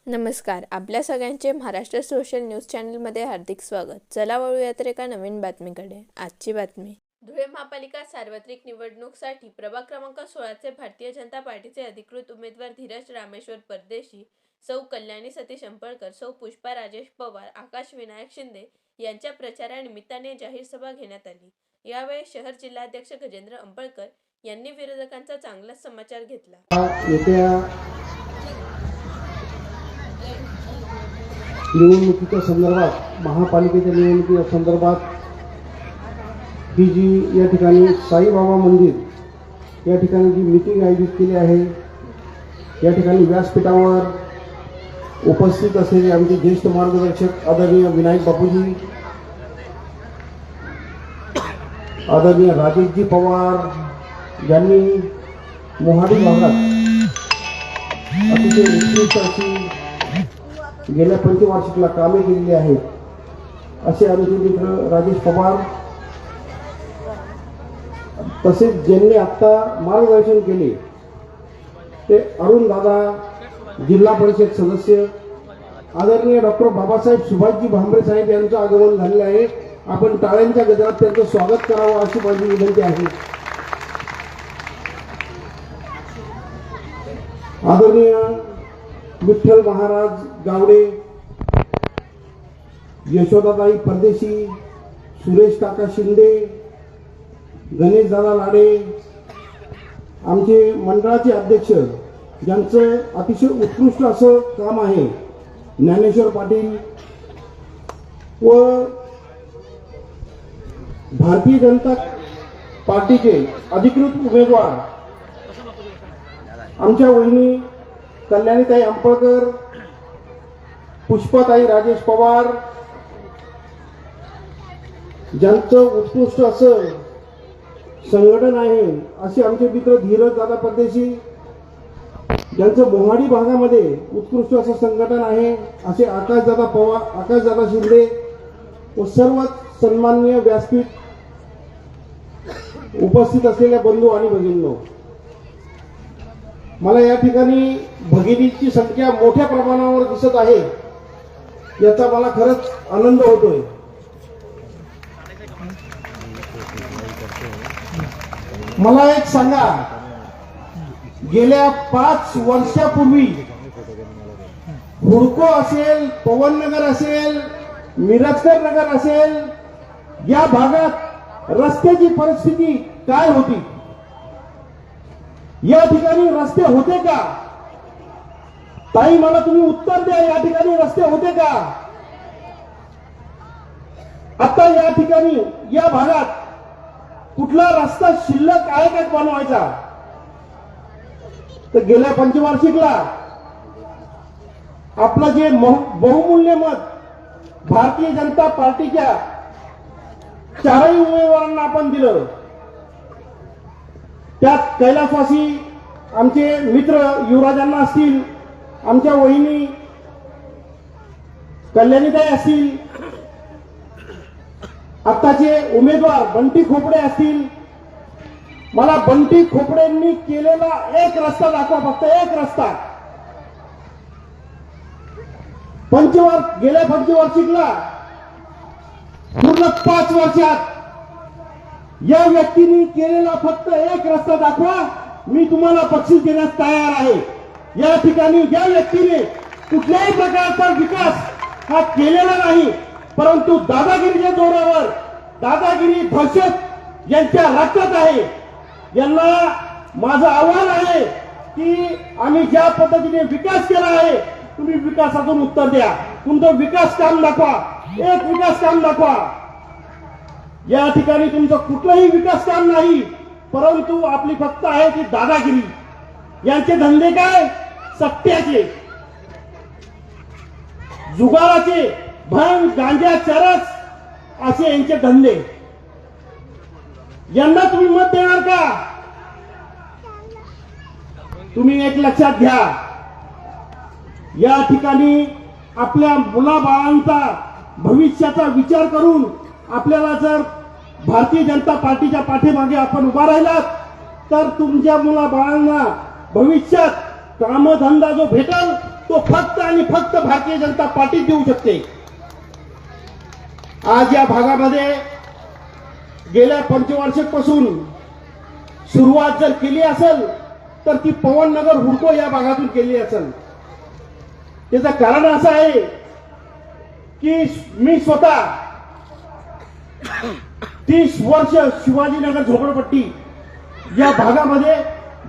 नमस्कार. आपल्या सगळ्यांचे महाराष्ट्र सोशल न्यूज चॅनलमध्ये हार्दिक स्वागत. चला वळूयात एका नवीन बातमीकडे. आजची बातमी. धुळे महापालिका सार्वत्रिक निवडणूकसाठी प्रभाग क्रमांक 16चे भारतीय जनता पार्टीचे अधिकृत उमेदवार धीरज रामेश्वर परदेशी, सौ कल्याणी सतीश अंपळकर, सौ पुष्पा राजेश पवार, आकाश विनायक शिंदे यांच्या प्रचारानिमित्ताने जाहीर सभा घेण्यात आली. यावेळी शहर जिल्हाध्यक्ष गजेंद्र अंपळकर यांनी विरोधकांचा चांगलाच समाचार घेतला. निवडणुकीच्या संदर्भात महापालिकेच्या निवडणुकीच्या संदर्भात ही जी या ठिकाणी साईबाबा मंदिर या ठिकाणी जी मीटिंग आयोजित केली आहे, या ठिकाणी व्यासपीठावर उपस्थित असलेले आमचे ज्येष्ठ मार्गदर्शक आदरणीय विनायक बापूजी, आदरणीय राजेशजी पवार यांनी मोहाडी भागात अतिशय उत्कृष्ट अशी गेल्या पंचवार्षिकला कामे केलेली आहेत. असे आमचे मित्र राजेश पवार, तसेच ज्यांनी आत्ता मार्गदर्शन केले ते अरुण दादा, जिल्हा परिषद सदस्य आदरणीय डॉक्टर बाबासाहेब सुभाषजी भांबरे साहेब यांचं आगमन झालेलं आहे. आपण टाळ्यांच्या गजरात त्यांचं स्वागत करावं अशी माझी विनंती आहे. आदरणीय विठ्ठल महाराज गावडे, यशोदाताई परदेशी, सुरेश काका शिंदे, गणेश दादा लाडे, आमचे मंडळाचे अध्यक्ष ज्यांचं अतिशय उत्कृष्ट असं काम आहे, ज्ञानेश्वर पाटील व भारतीय जनता पार्टीचे अधिकृत उमेदवार आमच्या वहिनी कल्याणीताई अंपळकर, पुष्पाताई राजेश पवार, ज्यांचं उत्कृष्ट असं संघटन आहे, असे आमचे मित्र धीरज दादा परदेशी, ज्यांचं मोहाडी भागामध्ये उत्कृष्ट असं संघटन आहे, असे आकाशदादा पवार, आकाशदादा शिंदे व सर्व सन्माननीय व्यासपीठ उपस्थित असलेल्या बंधू आणि भगिनींनो, मला या ठिकाणी भगिनींची संख्या मोठ्या प्रमाणावर दिसत आहे, याचा मला खरंच आनंद होतोय. मला एक सांगा, गेल्या 5 वर्षापूर्वी हुडको असेल, पवननगर असेल, मिरजकर नगर असेल, या भागात रस्त्याची परिस्थिती काय होती? या ठिकाणी रस्ते होते का? ताई, मला तुम्ही उत्तर द्या, या ठिकाणी रस्ते होते का? आता या ठिकाणी या भागात कुठला रस्ता शिल्लक आहे का बनवायचा? तर गेल्या पंचवार्षिकला आपलं जे बहुमूल्य मत भारतीय जनता पार्टीच्या 4ही उमेदवारांना आपण दिलं, त्यात कैलासवासी आमचे मित्र युवराजांना असतील, आमच्या वहिनी कल्याणीताई असतील, आत्ताचे उमेदवार बंटी खोपडे असतील. मला बंटी खोपडेंनी केलेला एक रस्ता दाखवा, फक्त एक रस्ता. गेल्या पंचवार्षिकला पूर्ण 5 वर्षात या व्यक्तीने केलेला फक्त एक रस्ता दाखवा, मी तुम्हाला बक्षीस देण्यास तयार आहे. या ठिकाणी या व्यक्तीने कुठल्याही प्रकारचा विकास हा केलेला नाही, परंतु दादागिरीच्या जोरावर, दादागिरी दहशत यांच्या रक्तात आहे. यांना माझं आव्हान आहे की आम्ही ज्या पद्धतीने विकास केला आहे, तुम्ही विकासातून उत्तर द्या. तुमचं विकास काम दाखवा, एक विकास काम दाखवा. या ठिकाणी तुमचं कुठलंही विकास काम नाही, परंतु आपली फक्त आहे ती दादागिरी. यांचे धंदे काय? सट्ट्याचे, जुगाराचे, भांग, गांजा, चरस असे यांचे धंदे. यांना तुम्ही मत देणार का? तुम्ही एक लक्षात घ्या, या ठिकाणी आपल्या मुलाबाळांचा भविष्याचा विचार करून आपल्याला जर भारतीय जनता पार्टीच्या पाठीमागे आपण उभा राहिलात तर तुमच्या मुलाबाळांना भविष्यात कामधंदा जो भेटल तो फक्त आणि फक्त भारतीय जनता पार्टी देऊ शकते. आज या भागामध्ये गेल्या पंचवार्षिकपासून सुरुवात जर केली असेल तर ती पवननगर हुडको या भागातून केली असेल. त्याचं कारण असं आहे की मी स्वतः 30 वर्ष शिवाजीनगर झोपडपट्टी या भागामध्ये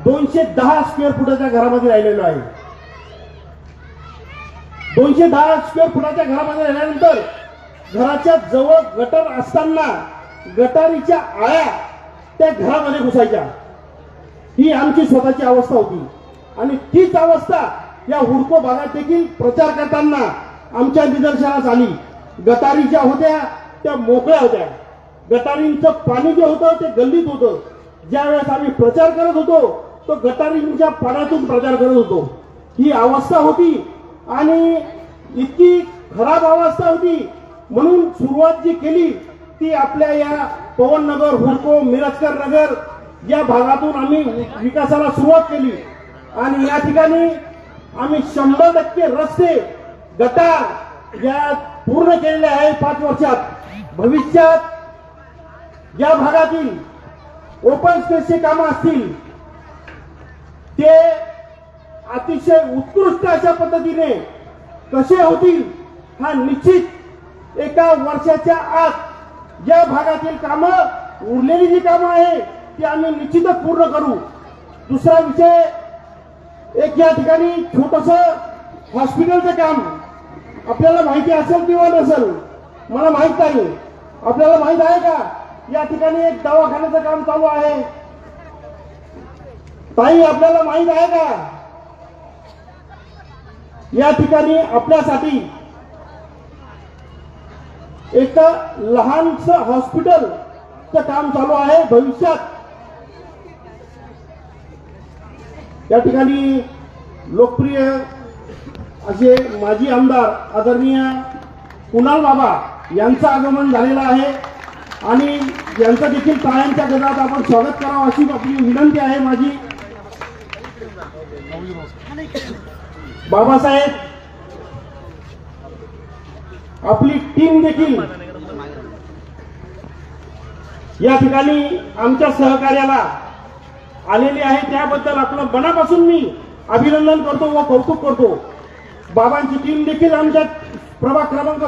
210 स्क्वेअर फुटाच्या घरामध्ये राहिलेलो आहे. 210 स्क्वेअर फुटाच्या घरामध्ये राहिल्यानंतर घराच्या जवळ गटर असताना गटारीच्या आळ्या त्या घरामध्ये घुसायच्या. ही आमची स्वतःची अवस्था होती आणि तीच अवस्था या हुडको भागात देखील प्रचार करताना आमच्या निदर्शनास आली. गटारी ज्या होत्या त्या मोकळ्या होत्या. गटारींचं पाणी जे होतं ते गल्लीत होतं. ज्यावेळेस आम्ही प्रचार करत होतो तो गटारींच्या पाण्यातून प्रचार करत होतो. ही अवस्था होती आणि इतकी खराब अवस्था होती म्हणून सुरुवात जी केली ती आपल्या या पवननगर हुडको मिरजकर नगर या भागातून आम्ही विकासाला सुरुवात केली आणि या ठिकाणी आम्ही 100% रस्ते गटार या पूर्ण केलेले आहे 5 वर्षात. भविष्यात या भागातील ओपन स्पेसचे कामं असतील ते अतिशय उत्कृष्ट अशा पद्धतीने कसे होतील हा निश्चित एका वर्षाच्या आत या भागातील कामं उरलेली जी कामं आहे ती आम्ही निश्चितच पूर्ण करू. दुसरा विषय एक या ठिकाणी छोटस हॉस्पिटलचं काम आपल्याला माहिती असेल किंवा नसेल मला माहित नाही. आपल्याला माहित आहे का या ठिकाणी एक दवाखान्याचं काम चालू आहे. ताई आपल्याला माहित आहे का या ठिकाणी आपल्यासाठी एक लहानस हॉस्पिटलचं काम चालू आहे. भविष्यात या ठिकाणी लोकप्रिय असे माजी आमदार आदरणीय कुणाल बाबा यांचं आगमन झालेलं आहे आणि यांचं देखील टाळ्यांच्या गजरात आपण स्वागत करावं अशी आपली विनंती आहे माझी. बाबासाहेब आपली टीम देखील या ठिकाणी आमच्या सहकार्याला आलेली आहे. त्याबद्दल आपलं मनापासून मी अभिनंदन करतो व कौतुक करतो. बाबांची टीम देखील आमच्या प्रभाग क्रमांक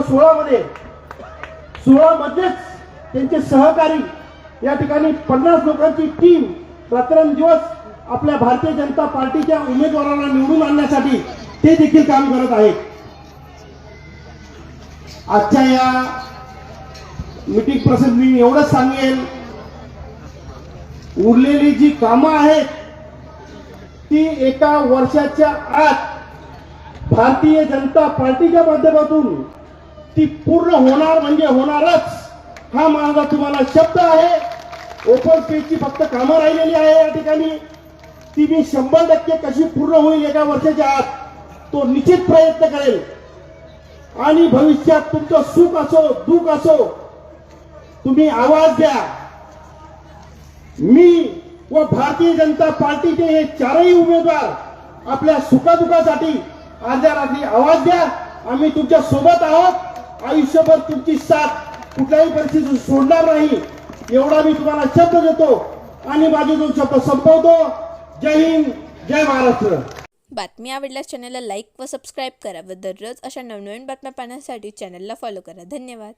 16 मध्येच त्यांचे सहकारी या ठिकाणी 50 लोकांची टीम रात्रंदिवस आपल्या भारतीय जनता पार्टीच्या उमेदवाराला निवडून आणण्यासाठी ते देखील काम करत आहेत. आजच्या या मीटिंग प्रसंगी मी एवढंच सांगेल उरलेली जी कामं आहेत ती एका वर्षाच्या आत भारतीय जनता पार्टीच्या माध्यमातून ती पूर्ण होणार म्हणजे होणारच हा माझा तुम्हाला शब्द आहे. ओपन स्पेसची फक्त कामं राहिलेली आहे या ठिकाणी ती मी 100% कशी पूर्ण होईल एका वर्षाच्या आत तो निश्चित प्रयत्न करेल. आणि भविष्यात तुमचं सुख असो दुःख असो तुम्ही आवाज द्या. मी व भारतीय जनता पार्टीचे हे 4ही उमेदवार आपल्या सुखदुःखासाठी अर्ध्या रात्री आवाज द्या. आम्ही तुमच्या सोबत आहोत. आयुष्यभर तुमची साथ कुठल्याही परिस्थितीत सोडणार नाही एवढा मी तुम्हाला शब्द देतो आणि माझे 2 शब्द संपवतो. जय हिंद जय महाराष्ट्र. बातमी आवडल्यास चॅनलला लाईक व सबस्क्राईब करा व दररोज अशा नवनवीन बातम्या पाहण्यासाठी चॅनलला फॉलो करा. धन्यवाद.